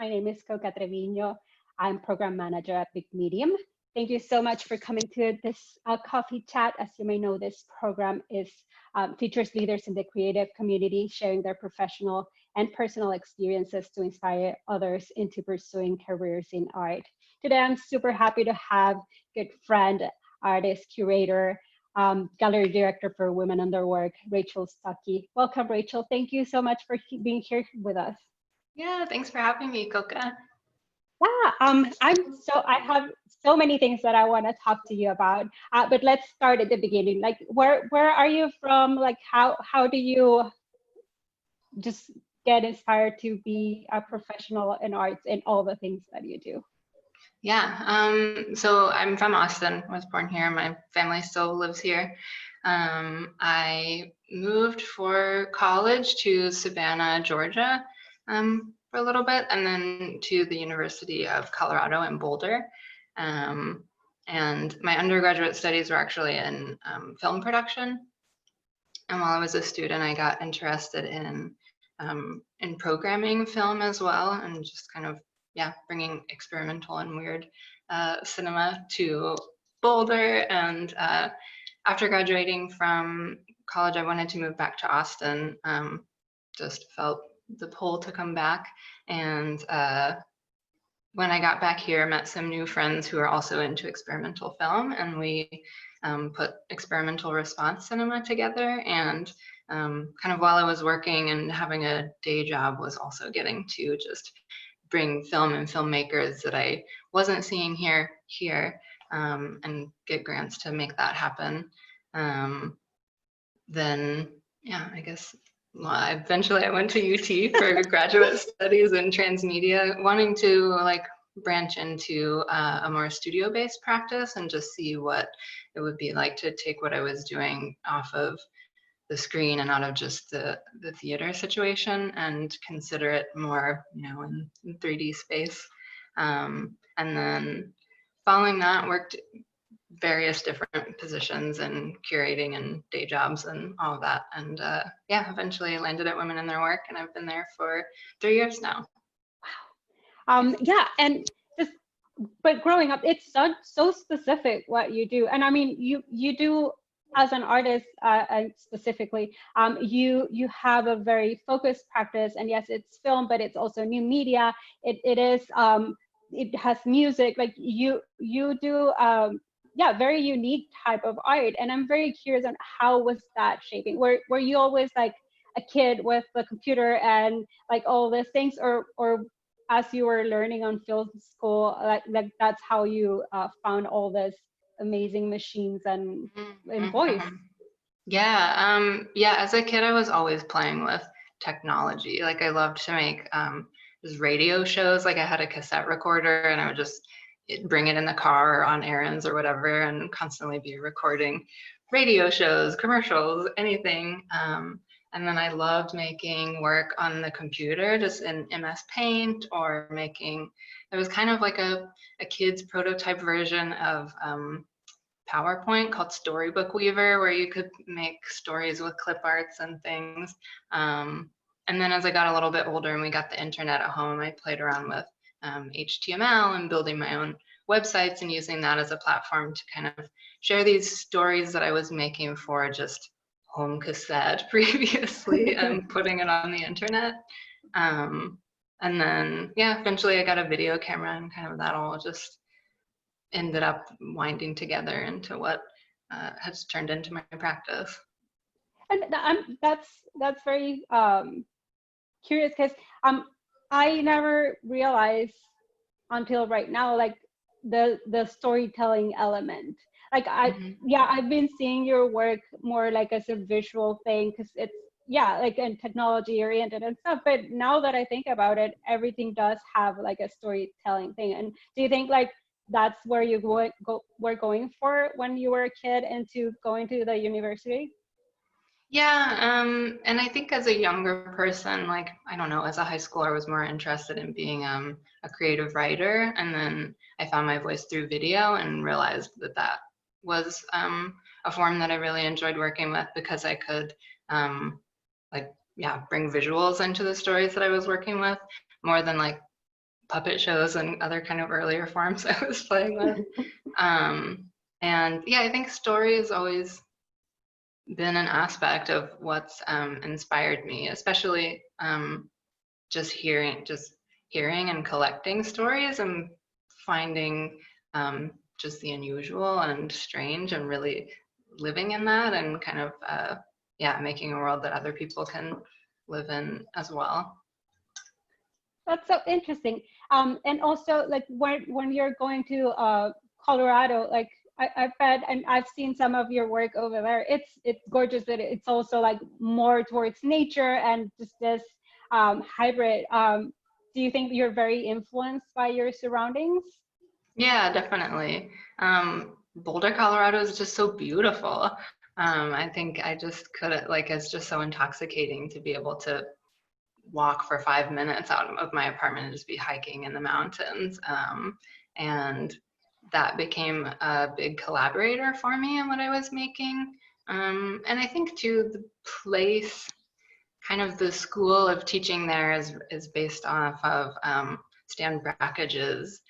My name is Coca Treviño. I'm program manager at Big Medium. Thank you so much for coming to this coffee chat. As you may know, this program features leaders in the creative community sharing their professional and personal experiences to inspire others into pursuing careers in art. Today, I'm super happy to have good friend, artist, curator, gallery director for Women on Their Work, Rachel Stuckey. Welcome, Rachel. Thank you so much for being here with us. Yeah, thanks for having me, Coca. Yeah, I have so many things that I want to talk to you about, but let's start at the beginning. Like, where are you from? Like, how do you just get inspired to be a professional in arts and all the things that you do? Yeah, so I'm from Austin. I was born here. My family still lives here. I moved for college to Savannah, Georgia, for a little bit, and then to the University of Colorado in Boulder. And my undergraduate studies were actually in film production. And while I was a student, I got interested in programming film as well, and just kind of, yeah, bringing experimental and weird cinema to Boulder. And after graduating from college, I wanted to move back to Austin. Just felt the pull to come back. And when I got back here, I met some new friends who are also into experimental film, and we put experimental response cinema together. And kind of while I was working and having a day job, was also getting to just bring film and filmmakers that I wasn't seeing here, and get grants to make that happen. Then, yeah, I guess, well, eventually I went to UT for graduate studies in transmedia, wanting to like branch into a more studio-based practice and just see what it would be like to take what I was doing off of the screen and out of just the theater situation and consider it more, you know, in 3D space. And then following that, worked various different positions and curating and day jobs and all of that. And yeah, eventually landed at Women in Their Work, and I've been there for 3 years now. Wow. Yeah, and just, but growing up, it's so specific what you do. And I mean, you do, as an artist, specifically, you have a very focused practice, and yes, it's film, but it's also new media. It has music. Like you do, yeah, very unique type of art. And I'm very curious on how was that shaping? Were you always like a kid with the computer and like all these things, or as you were learning on film school, like that's how you found all this amazing machines and voice? Yeah, yeah, as a kid I was always playing with technology. Like I loved to make just radio shows. Like I had a cassette recorder and I would just bring it in the car or on errands or whatever and constantly be recording radio shows, commercials, anything. And then I loved making work on the computer, just in MS Paint, or making, it was kind of like a kid's prototype version of PowerPoint called Storybook Weaver, where you could make stories with clip arts and things. And then as I got a little bit older and we got the internet at home, I played around with HTML and building my own websites and using that as a platform to kind of share these stories that I was making for just home cassette previously and putting it on the internet. And then, yeah, eventually I got a video camera, and kind of that all just ended up winding together into what has turned into my practice. And that's very curious, because I never realized until right now, like the storytelling element. Like yeah, I've been seeing your work more like as a visual thing, because it's, yeah, like in technology oriented and stuff. But now that I think about it, everything does have like a storytelling thing. And do you think like that's where you were going for when you were a kid into going to the university? Yeah, and I think as a younger person, like, I don't know, as a high schooler, I was more interested in being a creative writer. And then I found my voice through video and realized that that was a form that I really enjoyed working with, because I could, like, yeah, bring visuals into the stories that I was working with, more than like puppet shows and other kind of earlier forms I was playing with. And yeah, I think story has always been an aspect of what's inspired me, especially just hearing and collecting stories and finding just the unusual and strange and really living in that and kind of yeah, making a world that other people can live in as well. That's so interesting. And also, like when you're going to Colorado, like I've read and I've seen some of your work over there. It's gorgeous, but it's also like more towards nature and just this hybrid. Do you think you're very influenced by your surroundings? Yeah, definitely. Boulder, Colorado is just so beautiful. I think I just couldn't, like, it's just so intoxicating to be able to walk for 5 minutes out of my apartment and just be hiking in the mountains. And that became a big collaborator for me in what I was making. And I think too, the place, kind of the school of teaching there is based off of Stan Brackage's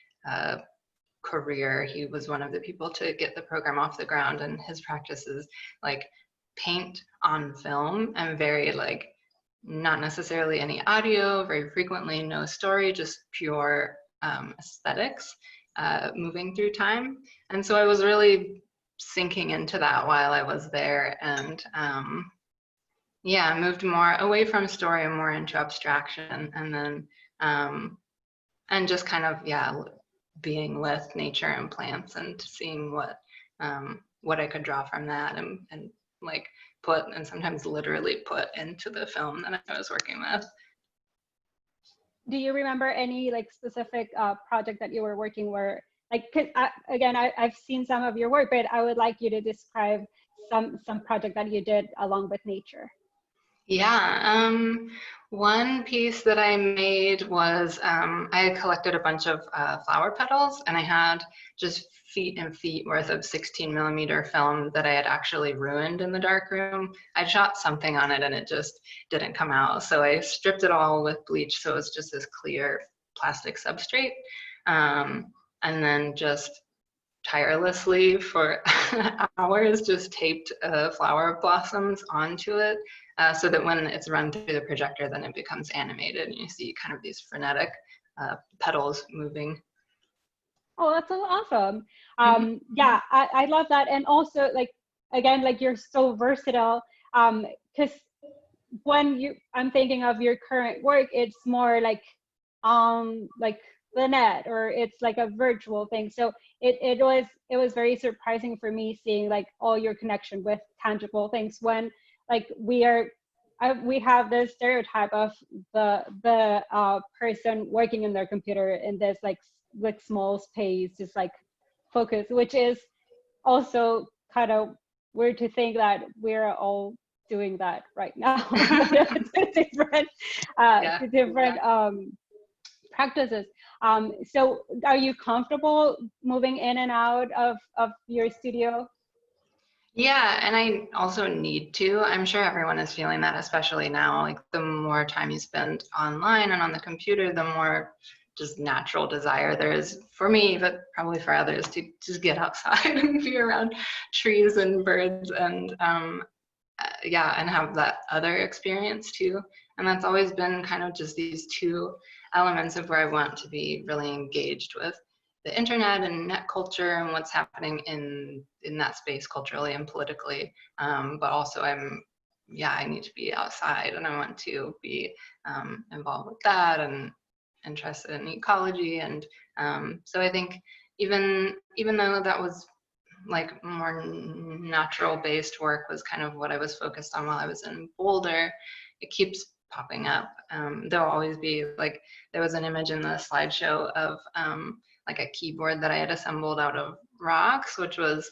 career. He was one of the people to get the program off the ground, and his practice is like paint on film and very like not necessarily any audio, very frequently no story, just pure aesthetics moving through time. And so I was really sinking into that while I was there, and yeah, I moved more away from story and more into abstraction, and then and just kind of, yeah, being with nature and plants and seeing what I could draw from that and like put, and sometimes literally put into the film that I was working with. Do you remember any like specific project that you were working where, like, again, I've seen some of your work, but I would like you to describe some project that you did along with nature. Yeah, one piece that I made was I had collected a bunch of flower petals, and I had just feet and feet worth of 16mm film that I had actually ruined in the darkroom. I shot something on it and it just didn't come out. So I stripped it all with bleach, so it was just this clear plastic substrate. And then just tirelessly for hours just taped flower blossoms onto it so that when it's run through the projector, then it becomes animated and you see kind of these frenetic petals moving. Oh, that's so awesome. Yeah, I love that. And also, like, again, like, you're so versatile, because when I'm thinking of your current work, it's more like the net, or it's like a virtual thing. So it was very surprising for me seeing like all your connection with tangible things, when like we have this stereotype of the person working in their computer in this like small space, just like focus, which is also kind of weird to think that we're all doing that right now. It's different practices. So are you comfortable moving in and out of your studio? Yeah, and I also need to. I'm sure everyone is feeling that, especially now. Like, the more time you spend online and on the computer, the more just natural desire there is for me, but probably for others, to just get outside and be around trees and birds and yeah, and have that other experience too. And that's always been kind of just these two elements of where I want to be really engaged with the internet and net culture and what's happening in that space culturally and politically. But also I need to be outside, and I want to be involved with that and interested in ecology. And so I think even though that was like more natural based work was kind of what I was focused on while I was in Boulder, it keeps popping up. There'll always be, like, there was an image in the slideshow of like a keyboard that I had assembled out of rocks, which was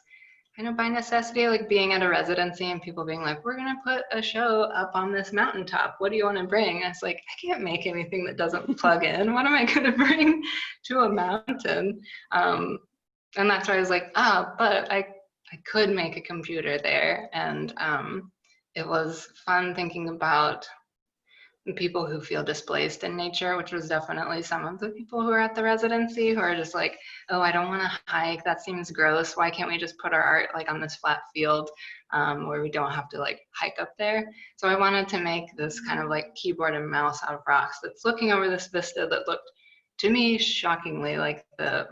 kind of by necessity, like being at a residency and people being like, we're gonna put a show up on this mountaintop, what do you want to bring? And it's like, I can't make anything that doesn't plug in. What am I gonna bring to a mountain? And that's why I was like, but I could make a computer there. And it was fun thinking about people who feel displaced in nature, which was definitely some of the people who are at the residency who are just like, oh, I don't want to hike. That seems gross. Why can't we just put our art like on this flat field where we don't have to like hike up there? So I wanted to make this kind of like keyboard and mouse out of rocks that's looking over this vista that looked, to me, shockingly like the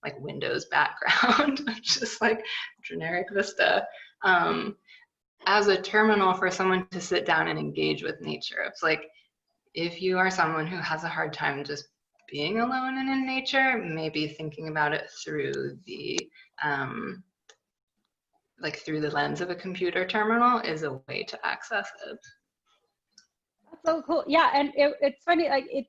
like Windows background, just like generic vista. As a terminal for someone to sit down and engage with nature. It's like, if you are someone who has a hard time just being alone and in nature, maybe thinking about it through the like through the lens of a computer terminal is a way to access it. That's so cool. Yeah, and it's funny, like it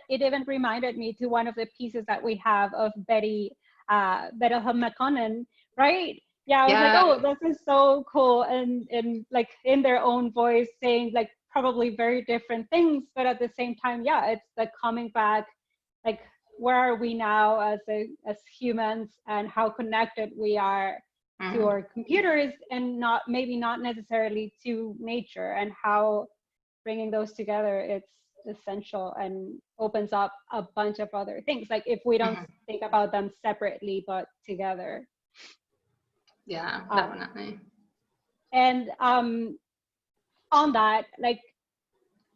even reminded me to one of the pieces that we have of Betty McConnell, right? Yeah, I was like, oh, this is so cool, and like in their own voice saying like probably very different things, but at the same time, yeah, it's like coming back, like where are we now as humans, and how connected we are to our computers, and maybe not necessarily to nature, and how bringing those together, it's essential and opens up a bunch of other things. Like if we don't think about them separately, but together. Yeah, definitely. And on that, like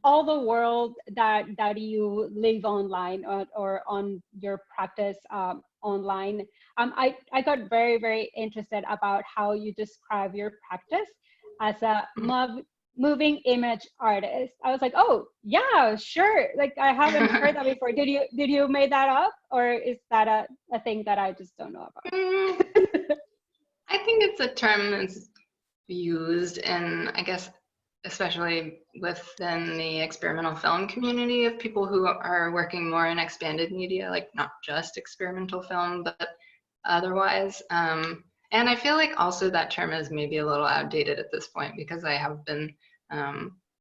all the world that you live online or on your practice online, I got very, very interested about how you describe your practice as a moving image artist. I was like, oh yeah, sure. Like I haven't heard that before. Did you make that up, or is that a thing that I just don't know about? I think it's a term that's used in, I guess, especially within the experimental film community of people who are working more in expanded media, like not just experimental film, but otherwise. And I feel like also that term is maybe a little outdated at this point, because I have been,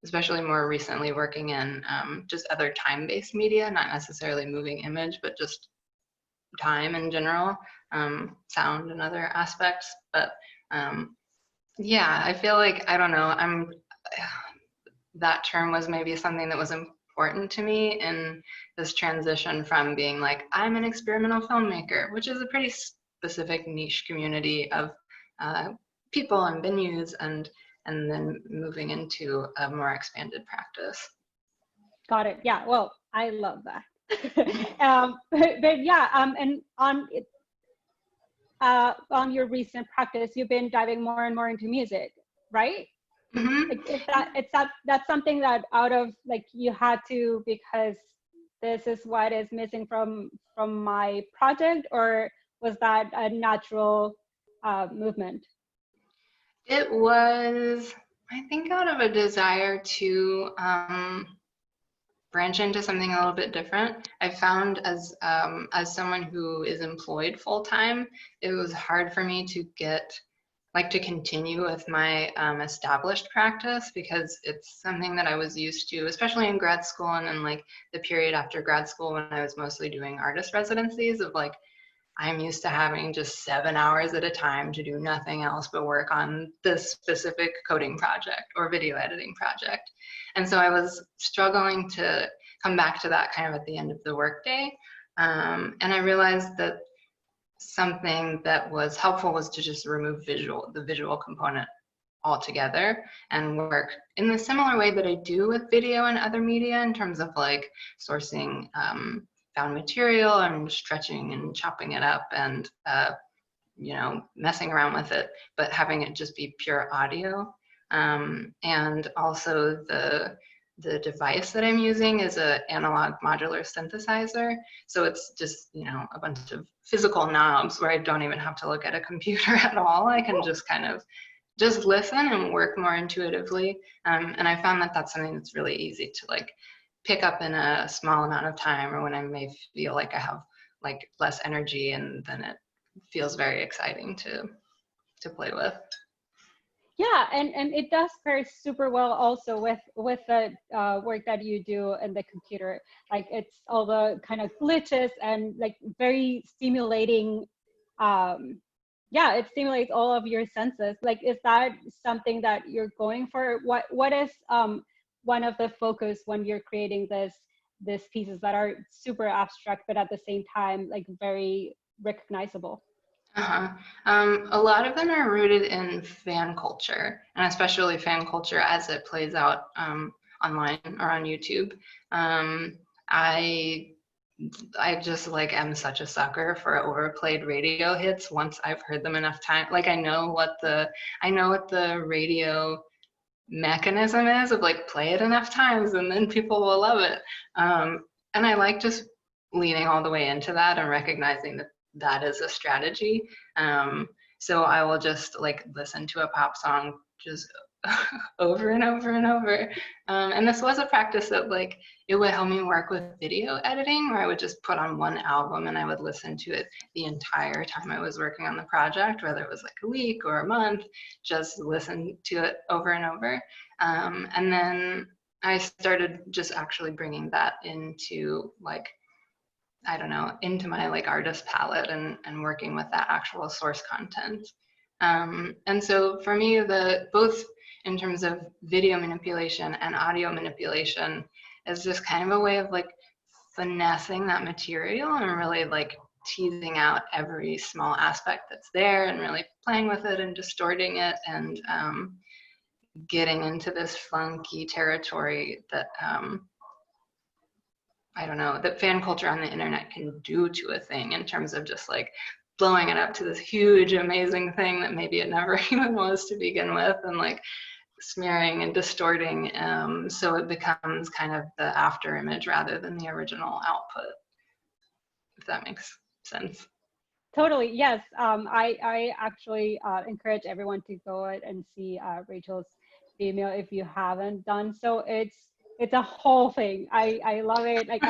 especially more recently, working in just other time-based media, not necessarily moving image, but just time in general, sound and other aspects. But yeah, I feel like, I don't know, that term was maybe something that was important to me in this transition from being like, I'm an experimental filmmaker, which is a pretty specific niche community of people and venues, and then moving into a more expanded practice. Got it. Yeah, well, I love that. But yeah, and on your recent practice, you've been diving more and more into music, right? Like that's something that out of like you had to, because this is what is missing from my project, or was that a natural movement? It was, I think, out of a desire to branch into something a little bit different. I found as someone who is employed full time, it was hard for me to continue with my established practice, because it's something that I was used to, especially in grad school and then like the period after grad school when I was mostly doing artist residencies, of like, I'm used to having just 7 hours at a time to do nothing else but work on this specific coding project or video editing project. And so I was struggling to come back to that kind of at the end of the workday. And I realized that something that was helpful was to just remove the visual component altogether, and work in the similar way that I do with video and other media, in terms of like sourcing found material and stretching and chopping it up and messing around with it, but having it just be pure audio. And also the device that I'm using is an analog modular synthesizer. So it's just, a bunch of physical knobs where I don't even have to look at a computer at all. I can just kind of just listen and work more intuitively. And I found that that's something that's really easy to like pick up in a small amount of time, or when I may feel like I have like less energy, and then it feels very exciting to play with. Yeah, and it does pair super well also with the work that you do in the computer. Like it's all the kind of glitches and like very stimulating. Yeah, it stimulates all of your senses. Like, is that something that you're going for? What is one of the focus when you're creating these pieces that are super abstract, but at the same time, like very recognizable? Uh-huh. A lot of them are rooted in fan culture, and especially fan culture as it plays out online or on YouTube. I just like am such a sucker for overplayed radio hits once I've heard them enough time. Like I know what the radio mechanism is of like play it enough times and then people will love it. And I like just leaning all the way into that and recognizing that that is a strategy. So I will just like listen to a pop song just over and over and over. And this was a practice that like it would help me work with video editing, where I would just put on one album and I would listen to it the entire time I was working on the project, whether it was like a week or a month, just listen to it over and over. And then I started just actually bringing that into like, I don't know, into my like artist palette and working with that actual source content. And so for me, both in terms of video manipulation and audio manipulation is just kind of a way of like finessing that material and really like teasing out every small aspect that's there and really playing with it and distorting it and getting into this funky territory that I don't know, that fan culture on the internet can do to a thing in terms of just like blowing it up to this huge, amazing thing that maybe it never even was to begin with, and like smearing and distorting, so it becomes kind of the after image rather than the original output, if that makes sense. Totally, yes. I actually encourage everyone to go and see Rachel's Biennale if you haven't done so. It's a whole thing. I love it. Like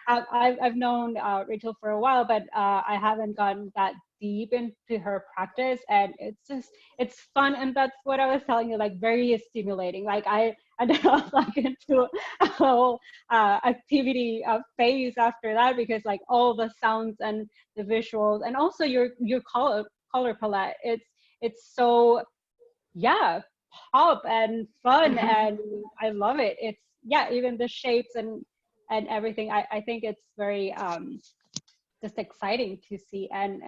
I've known Rachel for a while, but I haven't gotten that deep into her practice, and it's fun, and that's what I was telling you, like very stimulating. Like I developed like into a whole activity phase after that, because like all the sounds and the visuals and also your color palette, it's so, yeah, pop and fun, and I love it. It's, yeah, even the shapes and everything. I think it's very just exciting to see, and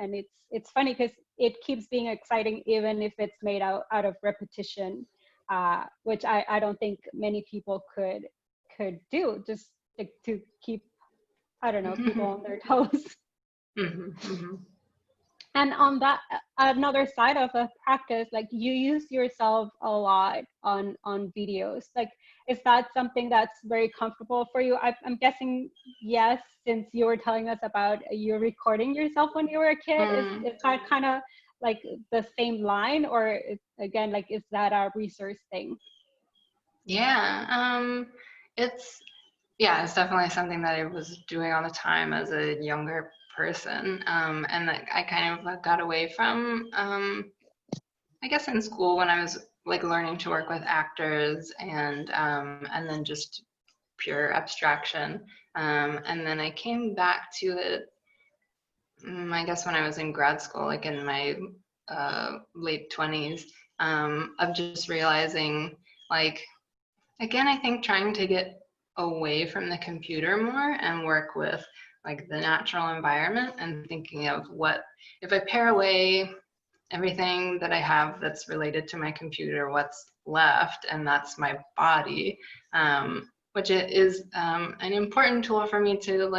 it's funny because it keeps being exciting even if it's made out of repetition, which I don't think many people could do, just to keep, I don't know, people on their toes. And on that, another side of a practice, like you use yourself a lot on videos. Like, is that something that's very comfortable for you? I'm guessing yes, since you were telling us about you recording yourself when you were a kid. Is that kind of like the same line, or again, like, is that a resource thing? Yeah, it's definitely something that I was doing all the time as a younger person, and that I kind of got away from, I guess in school when I was like learning to work with actors and then just pure abstraction, and then I came back to it, I guess when I was in grad school, like in my late 20s, of just realizing, like, again, I think trying to get away from the computer more and work with like the natural environment, and thinking of what, if I pare away everything that I have that's related to my computer, what's left, and that's my body, which it is an important tool for me to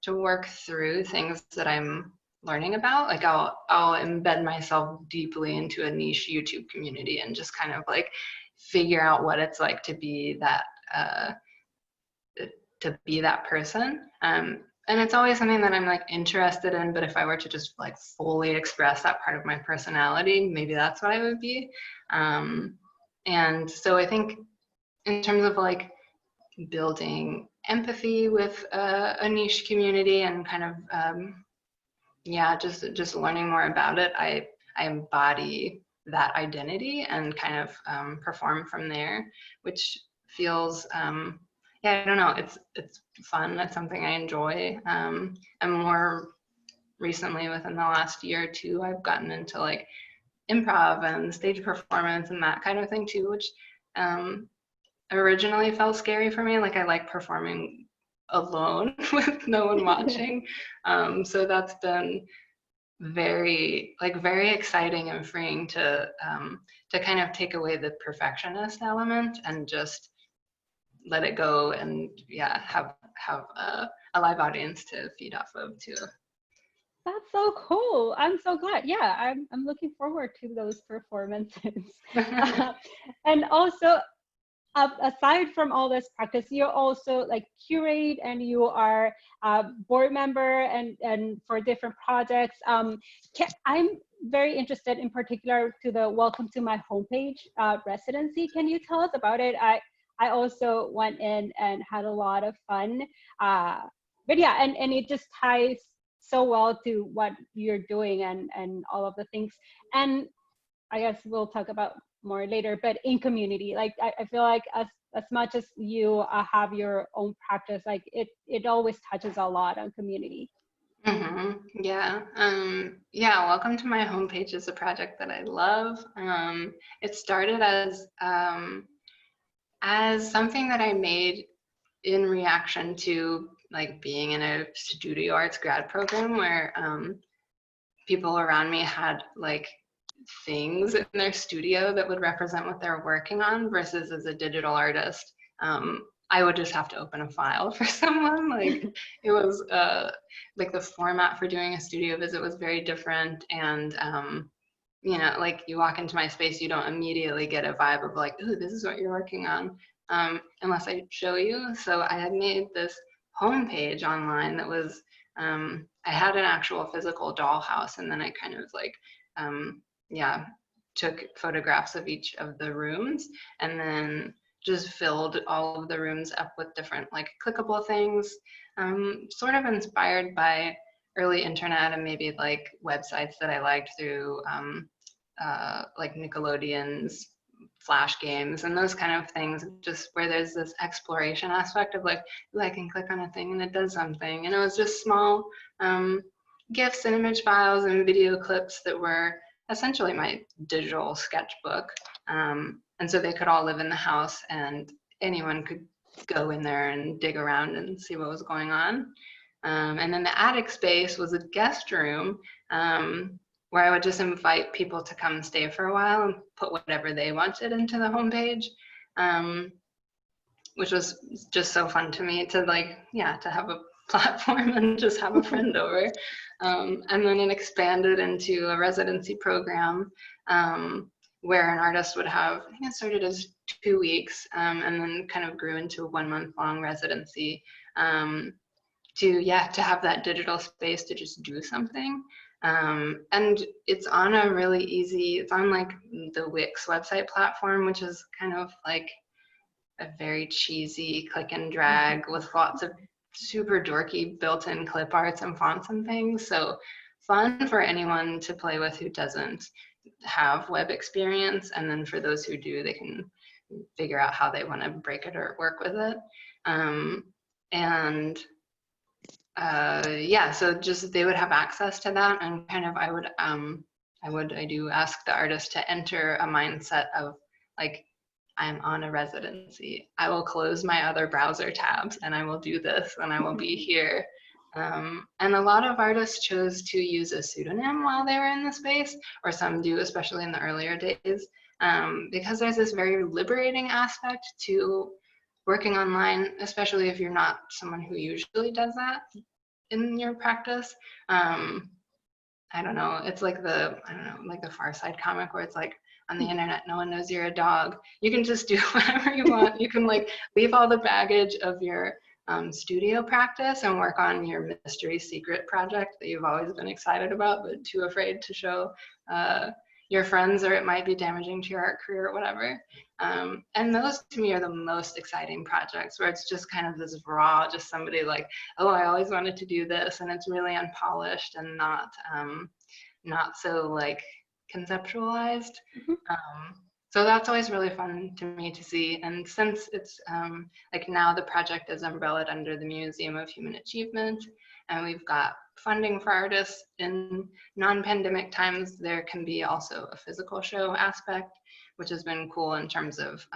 work through things that I'm learning about. Like I'll embed myself deeply into a niche YouTube community and just kind of like figure out what it's like to be that person. And it's always something that I'm like interested in, but if I were to just like fully express that part of my personality, maybe that's what I would be. And so I think in terms of like building empathy with a niche community and kind of, just learning more about it, I embody that identity and kind of perform from there, which feels, I don't know, it's fun. That's something I enjoy. And more recently, within the last year or two, I've gotten into like improv and stage performance and that kind of thing too, which originally felt scary for me. Like I like performing alone with no one watching. So that's been very exciting and freeing to kind of take away the perfectionist element and just let it go and have a live audience to feed off of too. That's so cool. I'm so glad. Yeah, I'm looking forward to those performances. And also, aside from all this practice, you also like curate and you are a board member and for different projects. I'm very interested in particular to the Welcome to My Homepage residency. Can you tell us about it? I also went in and had a lot of fun. But yeah, and it just ties so well to what you're doing and all of the things. And I guess we'll talk about more later, but in community, like I feel like as much as you have your own practice, like it always touches a lot on community. Mm-hmm. Yeah. Welcome to My Homepage is a project that I love. It started as something that I made in reaction to like being in a studio arts grad program where people around me had like things in their studio that would represent what they're working on versus as a digital artist. I would just have to open a file for someone. Like it was like the format for doing a studio visit was very different. And you know, like you walk into my space, you don't immediately get a vibe of like, ooh, this is what you're working on, unless I show you. So I had made this homepage online that was, I had an actual physical dollhouse, and then I kind of like, took photographs of each of the rooms and then just filled all of the rooms up with different like clickable things, sort of inspired by early internet and maybe like websites that I liked through like Nickelodeon's Flash games and those kind of things, just where there's this exploration aspect of like, ooh, I can click on a thing and it does something. And it was just small GIFs and image files and video clips that were essentially my digital sketchbook. And so they could all live in the house and anyone could go in there and dig around and see what was going on. And then the attic space was a guest room where I would just invite people to come stay for a while and put whatever they wanted into the homepage, which was just so fun to me to like, to have a platform and just have a friend over. And then it expanded into a residency program where an artist would have, I think it started as 2 weeks and then kind of grew into a 1 month long residency to have that digital space to just do something. And it's on a really easy, it's on like the Wix website platform, which is kind of like a very cheesy click and drag with lots of super dorky built-in clip arts and fonts and things. So fun for anyone to play with who doesn't have web experience. And then for those who do, they can figure out how they want to break it or work with it. So just they would have access to that, and kind of I do ask the artist to enter a mindset of like, I'm on a residency. I will close my other browser tabs and I will do this and I will be here. And a lot of artists chose to use a pseudonym while they were in the space, or some do, especially in the earlier days, because there's this very liberating aspect to working online, especially if you're not someone who usually does that in your practice. I don't know, it's like like the Far Side comic where it's like, on the internet, no one knows you're a dog. You can just do whatever you want. You can like leave all the baggage of your studio practice and work on your mystery secret project that you've always been excited about, but too afraid to show your friends, or it might be damaging to your art career or whatever. And those to me are the most exciting projects, where it's just kind of this raw, just somebody like, oh, I always wanted to do this, and it's really unpolished and not so like conceptualized. So that's always really fun to me to see. And since it's like now the project is umbrellaed under the Museum of Human Achievement, and we've got funding for artists in non-pandemic times, there can be also a physical show aspect, which has been cool in terms of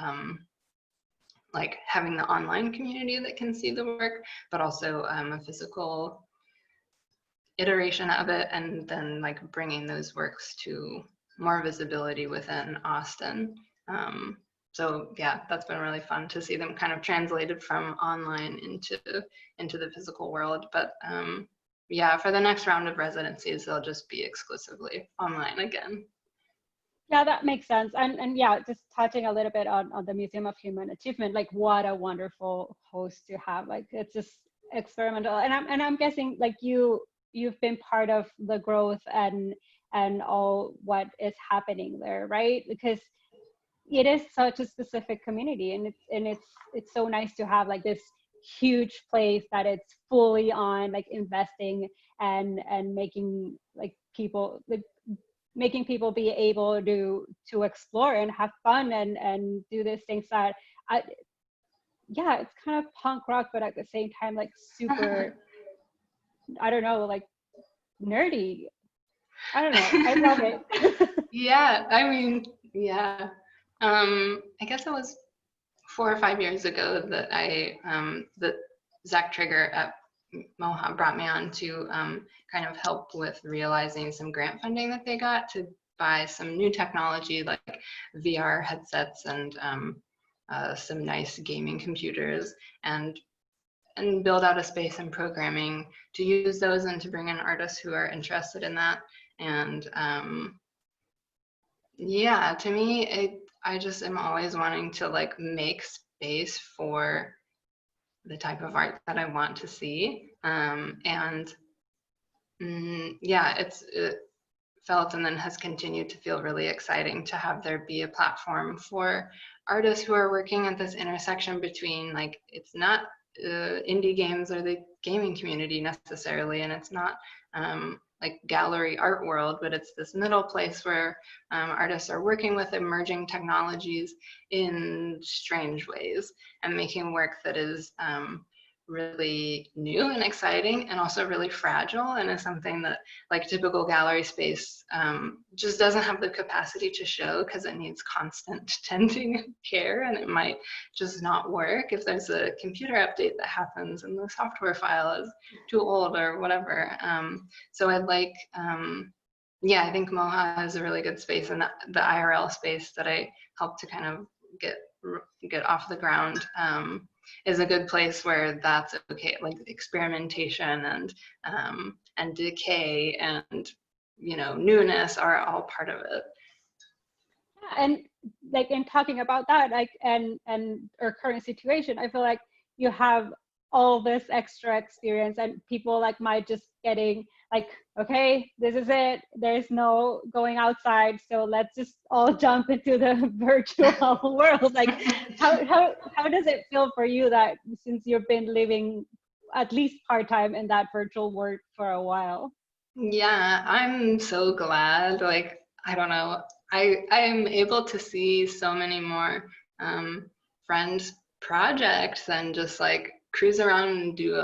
like having the online community that can see the work, but also a physical iteration of it, and then like bringing those works to more visibility within Austin. So yeah, that's been really fun to see them kind of translated from online into the physical world. But yeah, for the next round of residencies, they'll just be exclusively online again. Yeah, that makes sense. And yeah, just touching a little bit on the Museum of Human Achievement, like what a wonderful host to have. Like it's just experimental. And I'm guessing like you've been part of the growth and all what is happening there, right? Because it is such a specific community, and it's so nice to have like this huge place that it's fully on like investing and making like people like making people be able to explore and have fun and do these things that yeah, it's kind of punk rock, but at the same time like super I don't know, like nerdy. I don't know, I love it. Yeah, I mean, yeah. I guess it was 4 or 5 years ago that that Zach Trigger at Moha brought me on to kind of help with realizing some grant funding that they got to buy some new technology like VR headsets and some nice gaming computers and build out a space in programming to use those and to bring in artists who are interested in that. And yeah, to me, I just am always wanting to like make space for the type of art that I want to see. Yeah, it felt and then has continued to feel really exciting to have there be a platform for artists who are working at this intersection between like, it's not indie games or the gaming community necessarily, and it's not like gallery art world, but it's this middle place where artists are working with emerging technologies in strange ways and making work that is really new and exciting and also really fragile, and is something that like typical gallery space just doesn't have the capacity to show because it needs constant tending and care, and it might just not work if there's a computer update that happens and the software file is too old or whatever. So I'd like, yeah, I think Moha is a really good space, and the IRL space that I helped to kind of get off the ground is a good place where that's okay. Like experimentation and decay and, you know, newness are all part of it. Yeah, and like in talking about that, like and our current situation, I feel like you have all this extra experience, and people like might just getting like, okay, this is it, there's no going outside, so let's just all jump into the virtual world. Like how does it feel for you that since you've been living at least part-time in that virtual world for a while? Yeah, I'm so glad. Like, I don't know, I am able to see so many more friends' projects and just like cruise around and do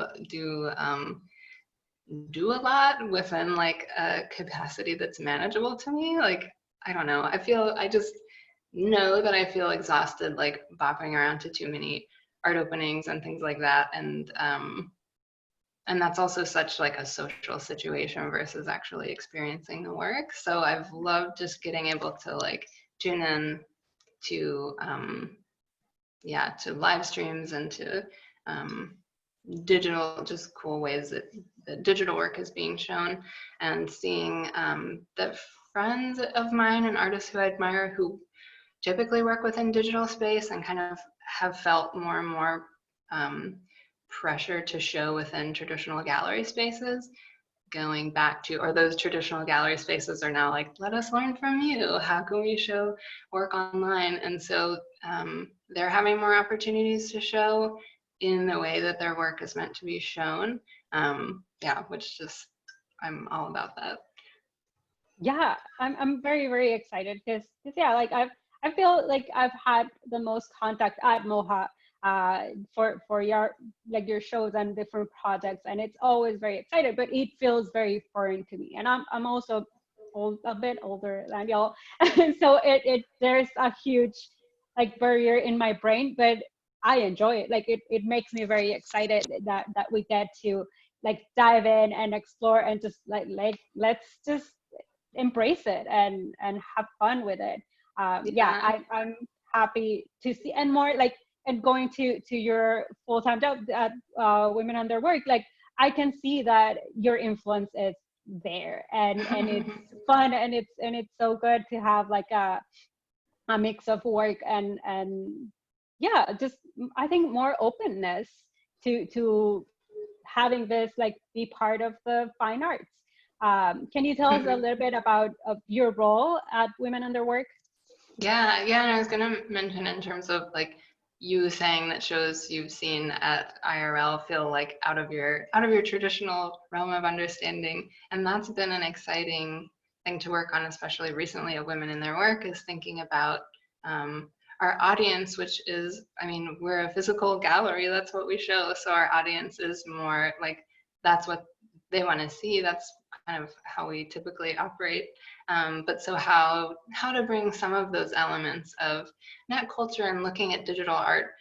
a lot within like a capacity that's manageable to me. Like, I don't know, I just know that I feel exhausted like bopping around to too many art openings and things like that. And that's also such like a social situation versus actually experiencing the work. So I've loved just getting able to like tune in to yeah, to live streams and to digital, just cool ways that the digital work is being shown, and seeing that friends of mine and artists who I admire who typically work within digital space and kind of have felt more and more pressure to show within traditional gallery spaces, going back to, or those traditional gallery spaces are now like, let us learn from you. How can we show work online? And so they're having more opportunities to show in the way that their work is meant to be shown. Yeah, which just, I'm all about that. Yeah, I'm very, very excited because yeah, like I feel like I've had the most contact at Moha for your like your shows and different projects, and it's always very excited, but it feels very foreign to me, and I'm also a bit older than y'all, and so it there's a huge like barrier in my brain, but I enjoy it. Like it makes me very excited that we get to like dive in and explore and just like let's just embrace it and have fun with it. I'm happy to see, and more like, and going to your full-time job at Women on Their Work, like I can see that your influence is there, and it's fun, and it's so good to have like a mix of work and yeah, just I think more openness to having this like be part of the fine arts. Can you tell us a little bit about your role at Women on Their Work? Yeah, and I was gonna mention in terms of like you saying that shows you've seen at IRL feel like out of your traditional realm of understanding, and that's been an exciting thing to work on, especially recently at Women in Their Work, is thinking about our audience, which is, I mean, we're a physical gallery, that's what we show, so our audience is more like, that's what they want to see, that's kind of how we typically operate. But so how to bring some of those elements of net culture and looking at digital art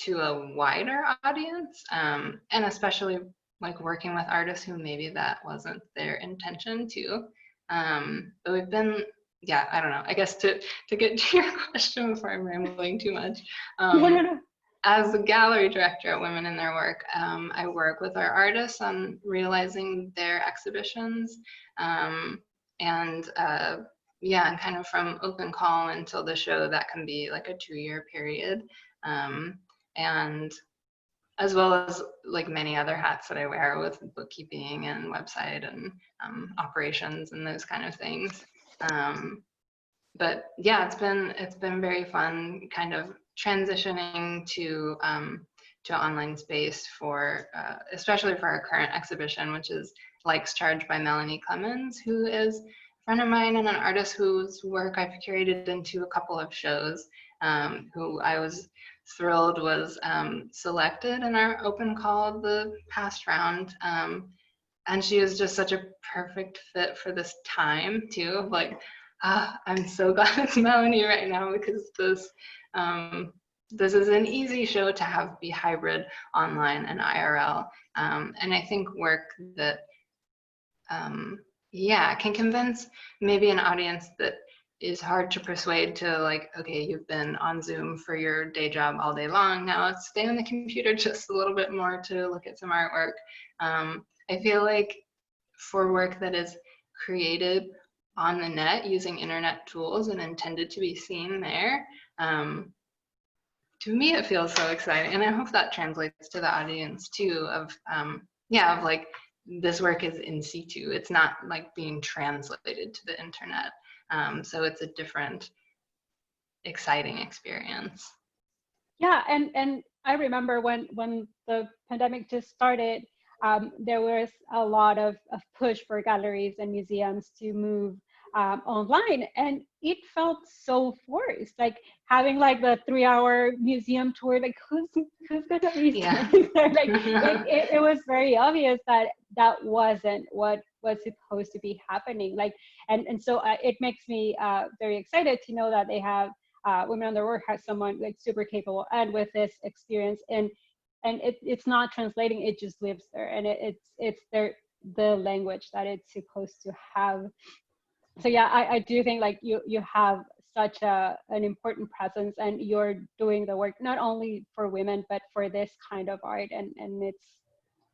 to a wider audience, and especially like working with artists who maybe that wasn't their intention to. But we've been, yeah, I don't know, I guess to get to your question before I'm rambling too much. No. As the gallery director at Women in Their Work, I work with our artists on realizing their exhibitions, and kind of from open call until the show, that can be like a 2-year period, and as well as like many other hats that I wear with bookkeeping and website and operations and those kind of things. But yeah, it's been very fun kind of transitioning to online space for especially for our current exhibition, which is Likes Charged by Melanie Clemens, who is a friend of mine and an artist whose work I've curated into a couple of shows, who I was thrilled was selected in our open call the past round. And she is just such a perfect fit for this time too. Like, I'm so glad it's Melanie right now, because this is an easy show to have be hybrid online and IRL. And I think work that, can convince maybe an audience that is hard to persuade to, like, okay, you've been on Zoom for your day job all day long, now let's stay on the computer just a little bit more to look at some artwork. I feel like for work that is created on the net using internet tools and intended to be seen there, to me it feels so exciting, and I hope that translates to the audience too, of like, this work is in situ, it's not like being translated to the internet, so it's a different exciting experience. Yeah, and I remember when the pandemic just started, there was a lot of push for galleries and museums to move online, and it felt so forced, like having like the 3-hour museum tour, like who's gonna be standing there? Like it was very obvious that wasn't what was supposed to be happening, like, and so it makes me very excited to know that they have Women on Their Work has someone like super capable and with this experience, and it's not translating, it just lives there, and it's the language that it's supposed to have. So yeah, I do think like you have such an important presence, and you're doing the work not only for women but for this kind of art, and it's,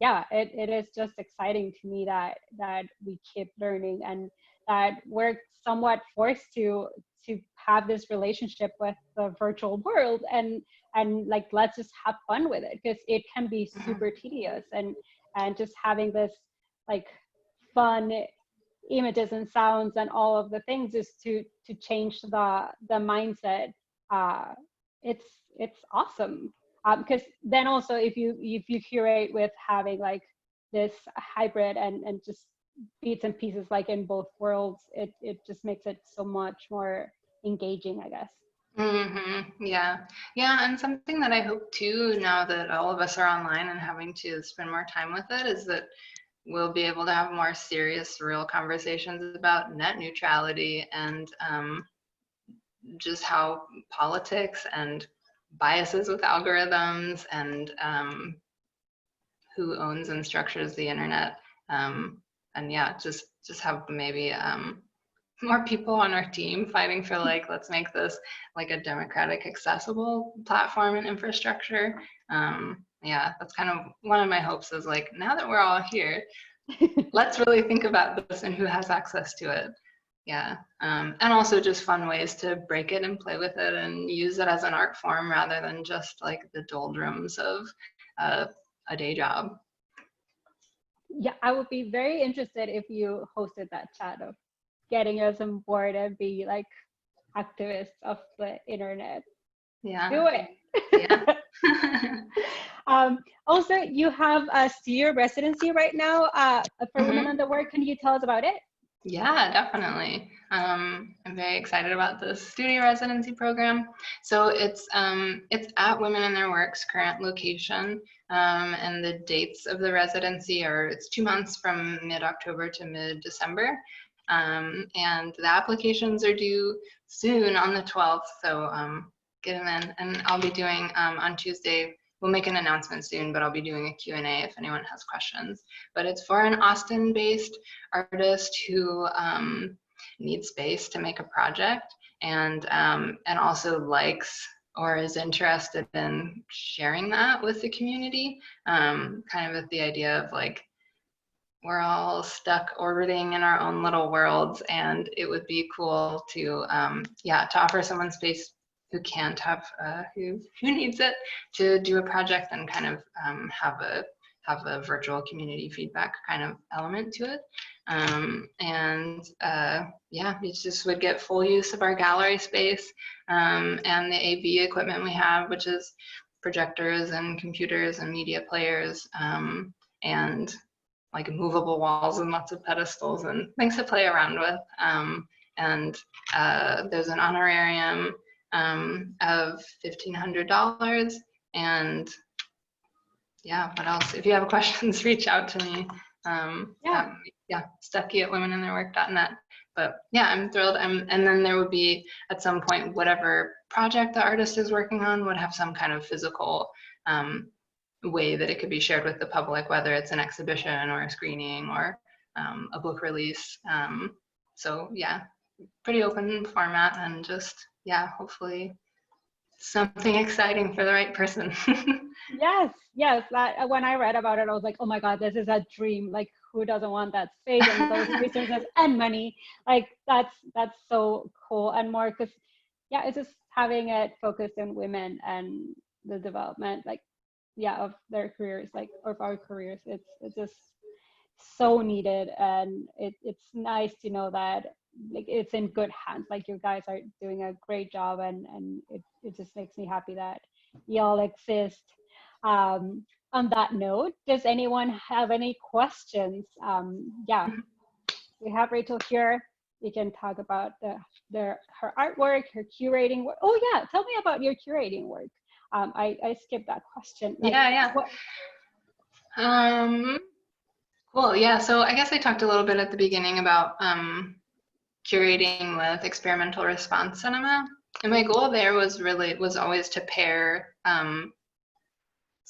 yeah, it is just exciting to me that we keep learning, and that we're somewhat forced to have this relationship with the virtual world, and like let's just have fun with it, because it can be super tedious, and just having this like fun images and sounds and all of the things is to change the mindset. It's awesome, because then also if you curate with having like this hybrid and just bits and pieces like in both worlds, it just makes it so much more engaging, I guess. Yeah, and something that I hope too, now that all of us are online and having to spend more time with it, is that we'll be able to have more serious, real conversations about net neutrality and just how politics and biases with algorithms and who owns and structures the internet. And yeah, just have maybe more people on our team fighting for like, let's make this like a democratic, accessible platform and infrastructure. Yeah, that's kind of one of my hopes is like, now that we're all here, let's really think about this and who has access to it. Yeah, and also just fun ways to break it and play with it and use it as an art form rather than just like the doldrums of a day job. Yeah, I would be very interested if you hosted that chat of getting us on board and be like activists of the internet. Yeah. Do it. Yeah. Also, you have a studio residency right now for women on the work. Can you tell us about it? Yeah, definitely. I'm very excited about the studio residency program. So it's at Women in Their Work's current location, and the dates of the residency are, it's 2 months from mid-October to mid-December, and the applications are due soon on the 12th. So get them in, and I'll be doing on Tuesday. We'll make an announcement soon, but I'll be doing a Q&A if anyone has questions. But it's for an Austin-based artist who needs space to make a project and also likes or is interested in sharing that with the community. Kind of with the idea of like, we're all stuck orbiting in our own little worlds, and it would be cool to to offer someone space who can't have who needs it to do a project and kind of have a virtual community feedback kind of element to it. We just would get full use of our gallery space and the AV equipment we have, which is projectors and computers and media players, and like movable walls and lots of pedestals and things to play around with. There's an honorarium of $1,500, and yeah, what else? If you have questions, reach out to me. Stuckey at womenintheirwork.net. But yeah, I'm thrilled. And then there would be at some point, whatever project the artist is working on would have some kind of physical way that it could be shared with the public, whether it's an exhibition or a screening or a book release. So yeah, pretty open format, and just hopefully something exciting for the right person. Yes. That, when I read about it, I was like, oh my God, this is a dream. Like, who doesn't want that space and those resources and money? Like, that's so cool. And more because, it's just having it focused on women and the development, like, of their careers, like, of our careers. It's just so needed, and it's nice to know that like it's in good hands. Like, you guys are doing a great job, and it just makes me happy that y'all exist. On that note, does anyone have any questions? We have Rachel here. You can talk about her artwork, her curating work. Oh yeah, tell me about your curating work. I skipped that question. Like, Cool. Yeah. So I guess I talked a little bit at the beginning about curating with experimental response cinema, and my goal there was always to pair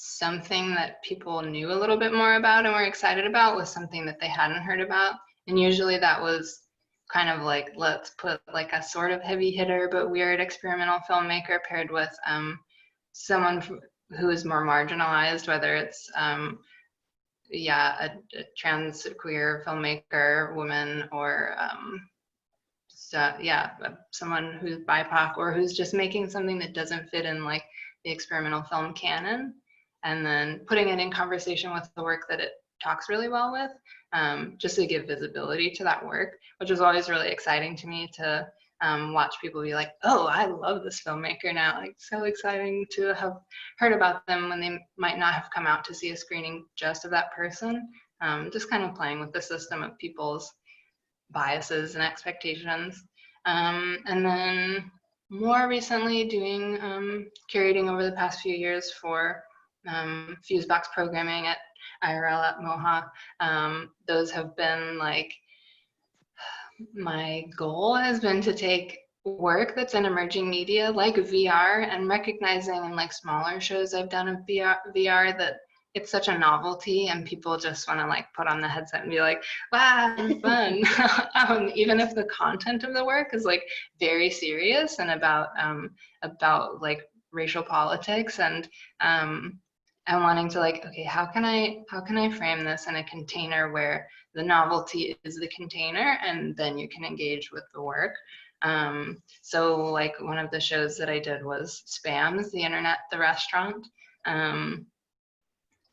something that people knew a little bit more about and were excited about with something that they hadn't heard about. And usually that was kind of like, let's put like a sort of heavy hitter but weird experimental filmmaker paired with someone who is more marginalized, whether it's a trans queer filmmaker, woman, or someone who's BIPOC or who's just making something that doesn't fit in like the experimental film canon, and then putting it in conversation with the work that it talks really well with, just to give visibility to that work, which was always really exciting to me to watch people be like, oh, I love this filmmaker now. Like, so exciting to have heard about them when they might not have come out to see a screening just of that person. Just kind of playing with the system of people's biases and expectations. And then more recently doing curating over the past few years for Fusebox programming at IRL at MOHA. Those have been like, my goal has been to take work that's in emerging media like VR, and recognizing in like smaller shows I've done of VR that it's such a novelty and people just want to like put on the headset and be like, wow, and fun. Even if the content of the work is like very serious and about like racial politics, and I'm wanting to like, okay, how can I frame this in a container where the novelty is the container and then you can engage with the work. So like one of the shows that I did was Spams, the Internet, the Restaurant,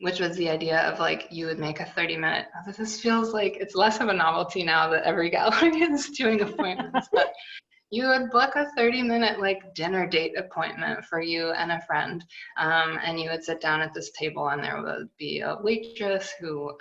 which was the idea of like, you would make a 30-minute, this feels like it's less of a novelty now that every gallery is doing appointments, but you would book a 30-minute like dinner date appointment for you and a friend, and you would sit down at this table and there would be a waitress who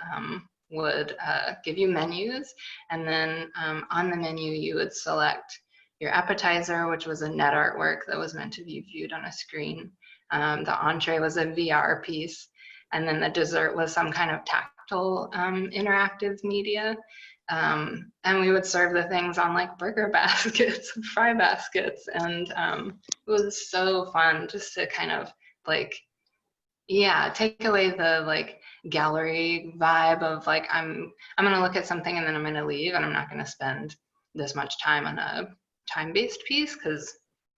would give you menus, and then on the menu you would select your appetizer, which was a net artwork that was meant to be viewed on a screen. The entree was a VR piece, and then the dessert was some kind of tactile interactive media. And we would serve the things on like burger baskets, fry baskets, and it was so fun just to kind of like, yeah, take away the like gallery vibe of like, I'm gonna look at something and then I'm gonna leave, and I'm not gonna spend this much time on a time-based piece because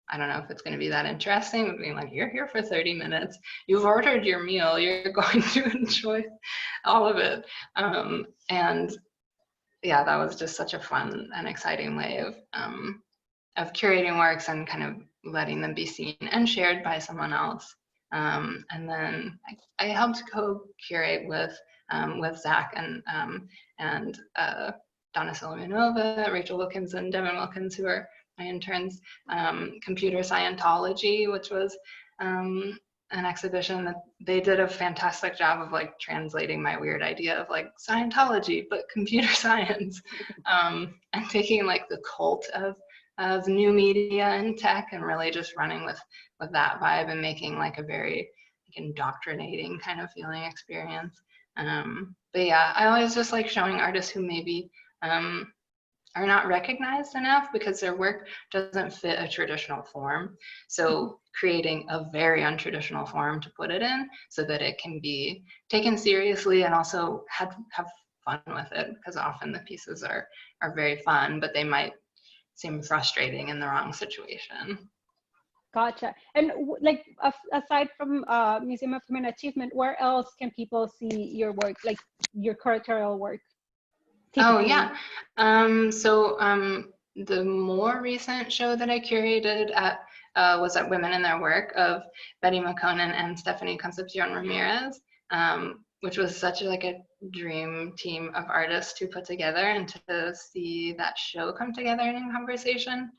I don't know if it's going to be that interesting. But being like, you're here for 30 minutes, you've ordered your meal, you're going to enjoy all of it. And yeah, that was just such a fun and exciting way of curating works and kind of letting them be seen and shared by someone else. And then I helped co-curate with Zach and Donna Solomonova, Rachel Wilkinson, Devin Wilkins, who are my interns, Computer Scientology, which was an exhibition that they did a fantastic job of like translating my weird idea of like Scientology, but computer science, and taking like the cult of new media and tech and really just running with that vibe and making like a very like indoctrinating kind of feeling experience. But yeah, I always just like showing artists who maybe are not recognized enough because their work doesn't fit a traditional form. So creating a very untraditional form to put it in so that it can be taken seriously and also have fun with it, because often the pieces are very fun, but they might seem frustrating in the wrong situation. Gotcha. And like aside from Museum of Human Achievement, where else can people see your work, like your curatorial work? Oh yeah. The more recent show that I curated at was at Women in Their Work of Betty McConan and Stephanie Concepcion Ramirez, which was such like a dream team of artists to put together, and to see that show come together in conversation.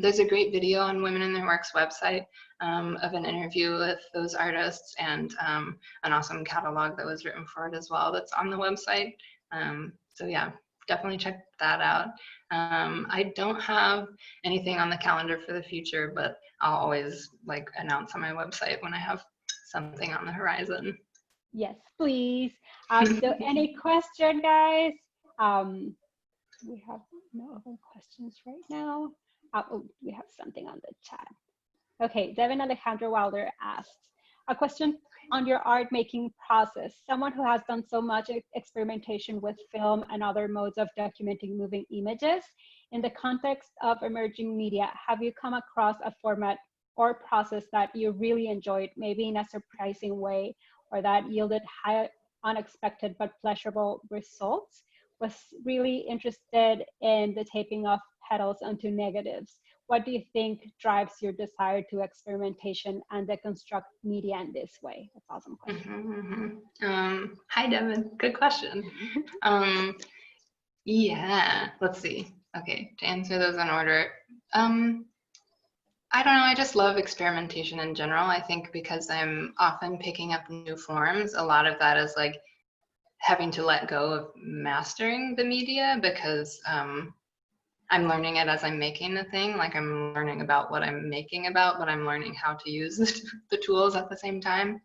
There's a great video on Women in Their Work's website of an interview with those artists, and an awesome catalog that was written for it as well that's on the website. So yeah, definitely check that out. I don't have anything on the calendar for the future, but I'll always like announce on my website when I have something on the horizon. Yes, please. So any question, guys? We have no other questions right now. Oh, we have something on the chat. Okay, Devin Alejandro Wilder asked, a question on your art making process. Someone who has done so much experimentation with film and other modes of documenting moving images, in the context of emerging media, have you come across a format or process that you really enjoyed, maybe in a surprising way, or that yielded high, unexpected but pleasurable results? Was really interested in the taping of petals onto negatives. What do you think drives your desire to experimentation and deconstruct media in this way? That's an awesome question. Hi, Devin. Good question. Yeah, let's see. Okay, to answer those in order. I don't know, I just love experimentation in general. I think because I'm often picking up new forms, a lot of that is like having to let go of mastering the media, because I'm learning it as I'm making the thing. Like I'm learning about what I'm making about, but I'm learning how to use the tools at the same time.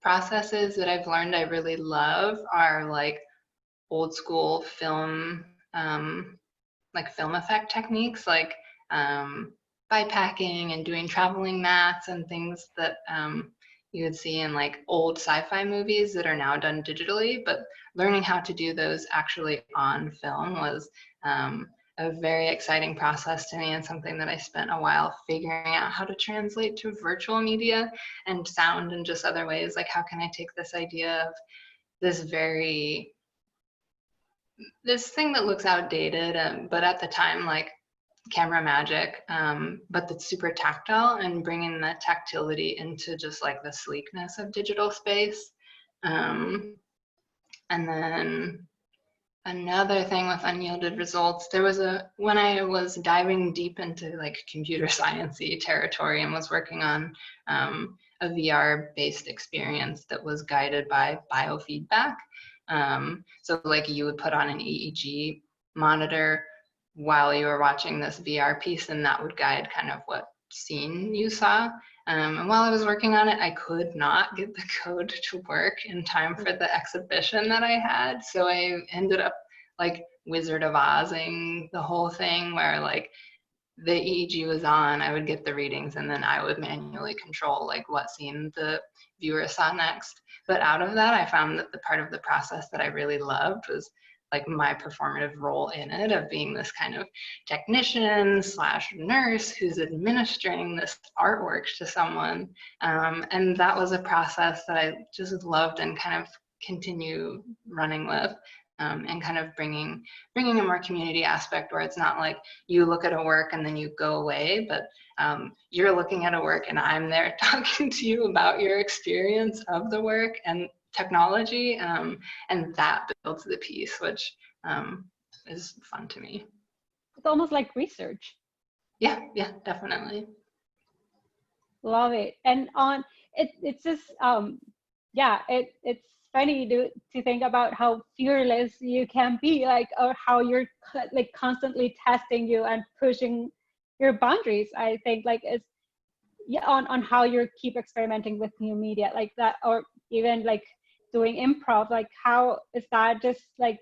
Processes that I've learned I really love are like old school film, like film effect techniques, like bypacking and doing traveling mats and things that you would see in like old sci-fi movies that are now done digitally, but learning how to do those actually on film was a very exciting process to me, and something that I spent a while figuring out how to translate to virtual media and sound and just other ways. Like, how can I take this idea of this thing that looks outdated, but at the time, like camera magic, but that's super tactile, and bringing the tactility into just like the sleekness of digital space. And then another thing with unyielded results, there was when I was diving deep into like computer sciencey territory and was working on a VR based experience that was guided by biofeedback. So like you would put on an EEG monitor while you were watching this VR piece, and that would guide kind of what scene you saw. And while I was working on it, I could not get the code to work in time for the exhibition that I had. So I ended up like Wizard of Ozing the whole thing, where like the EEG was on, I would get the readings, and then I would manually control like what scene the viewer saw next. But out of that, I found that the part of the process that I really loved was like my performative role in it, of being this kind of technician / nurse who's administering this artwork to someone. And that was a process that I just loved and kind of continue running with, and kind of bringing a more community aspect, where it's not like you look at a work and then you go away, but you're looking at a work and I'm there talking to you about your experience of the work and technology, and that builds the piece, which is fun to me. It's almost like research. Yeah, definitely. Love it. And it's just it's funny to think about how fearless you can be, like, or how you're like constantly testing you and pushing your boundaries. I think like it's on how you keep experimenting with new media like that, or even like doing improv. Like, how is that just like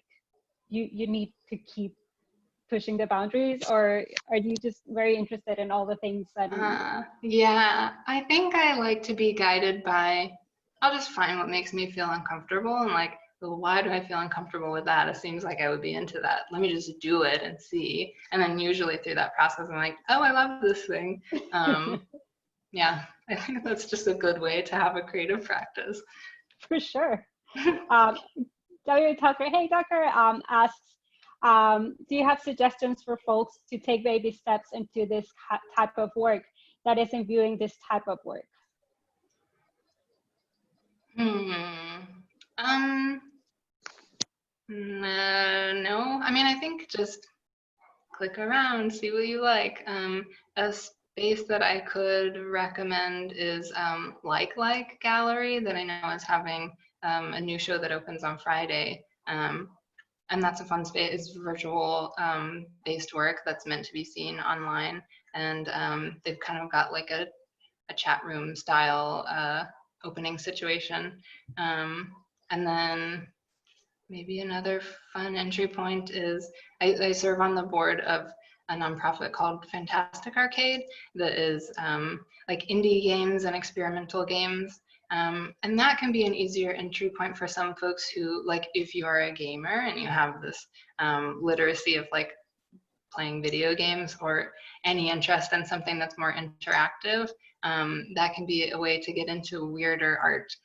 you need to keep pushing the boundaries, or are you just very interested in all the things that yeah, I think I like to be guided by, I'll just find what makes me feel uncomfortable, and like, well, why do I feel uncomfortable with that? It seems like I would be into that. Let me just do it and see. And then usually through that process, I'm like, oh, I love this thing. Yeah, I think that's just a good way to have a creative practice. For sure. Tucker, hey Tucker, asks, do you have suggestions for folks to take baby steps into this type of work, that is, in viewing this type of work? No, I mean, I think just click around, see what you like. A space that I could recommend is Like Gallery, that I know is having a new show that opens on Friday. And that's a fun space. It's virtual based work that's meant to be seen online. And they've kind of got like a chat room style opening situation. And then maybe another fun entry point is I serve on the board of a nonprofit called Fantastic Arcade that is like indie games and experimental games. And that can be an easier entry point for some folks who, like, if you are a gamer and you have this literacy of like playing video games or any interest in something that's more interactive, that can be a way to get into weirder art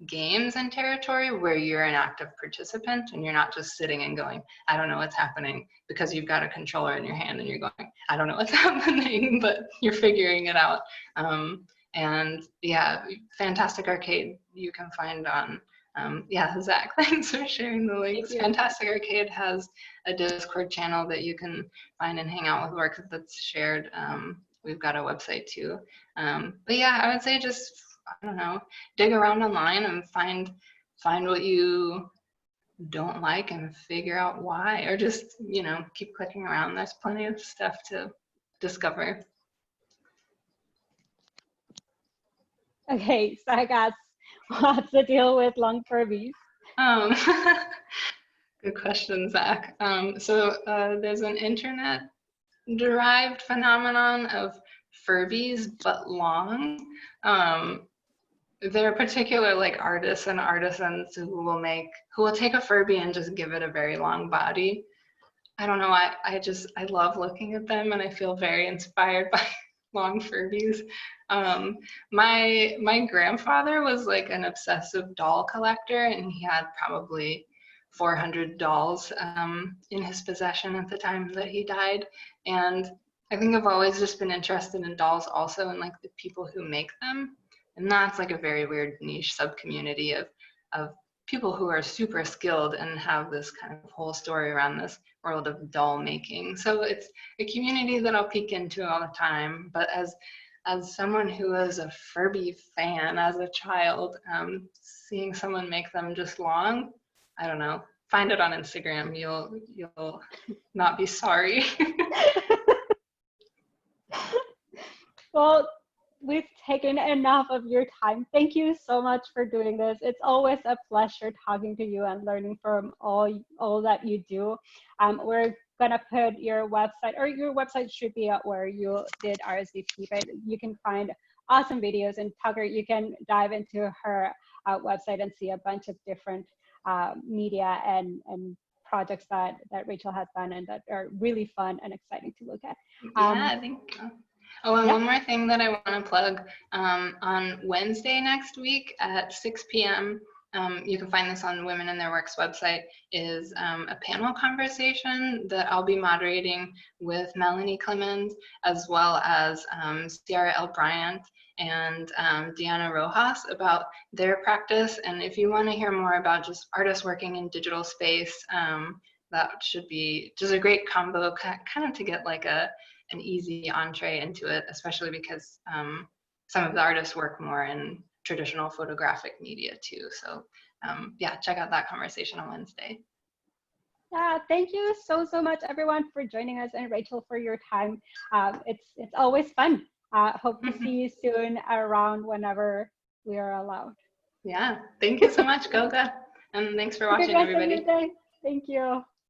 games and territory where you're an active participant and you're not just sitting and going, I don't know what's happening, because you've got a controller in your hand and you're going, I don't know what's happening, but you're figuring it out. And yeah, Fantastic Arcade you can find on, Zach, thanks for sharing the links. Fantastic Arcade has a Discord channel that you can find and hang out with work that's shared. We've got a website too. But yeah, I would say just, I don't know, dig around online and find what you don't like and figure out why, or just, keep clicking around. There's plenty of stuff to discover. Okay, so I guess what's the deal with long Furbies? Good question, Zach. There's an internet-derived phenomenon of Furbies, but long. There are particular like artists and artisans who will take a Furby and just give it a very long body. I don't know, I love looking at them and I feel very inspired by long Furbies. My grandfather was like an obsessive doll collector, and he had probably 400 dolls in his possession at the time that he died. And I think I've always just been interested in dolls also, and like the people who make them. And that's like a very weird niche sub-community of people who are super skilled and have this kind of whole story around this world of doll making. So it's a community that I'll peek into all the time. But as someone who was a Furby fan as a child, seeing someone make them just long, I don't know. Find it on Instagram. You'll not be sorry. Well, we've taken enough of your time. Thank you so much for doing this. It's always a pleasure talking to you and learning from all that you do. We're gonna put your website, or your website should be at where you did RSVP, but you can find awesome videos. And Tucker, you can dive into her website and see a bunch of different media and projects that Rachel has done and that are really fun and exciting to look at. Yeah, thank you. Oh, and one more thing that I want to plug, on Wednesday next week at 6 p.m., you can find this on Women in Their Works website, is a panel conversation that I'll be moderating with Melanie Clemens, as well as Ciara L. Bryant and Deanna Rojas about their practice. And if you want to hear more about just artists working in digital space, that should be just a great combo, kind of to get like an easy entree into it, especially because some of the artists work more in traditional photographic media too. So yeah, check out that conversation on Wednesday. Yeah, thank you so much, everyone, for joining us, and Rachel, for your time. It's always fun. Hope to see you soon around whenever we are allowed. Yeah, thank you so much, Goga, and thanks for watching, everybody. Thank you.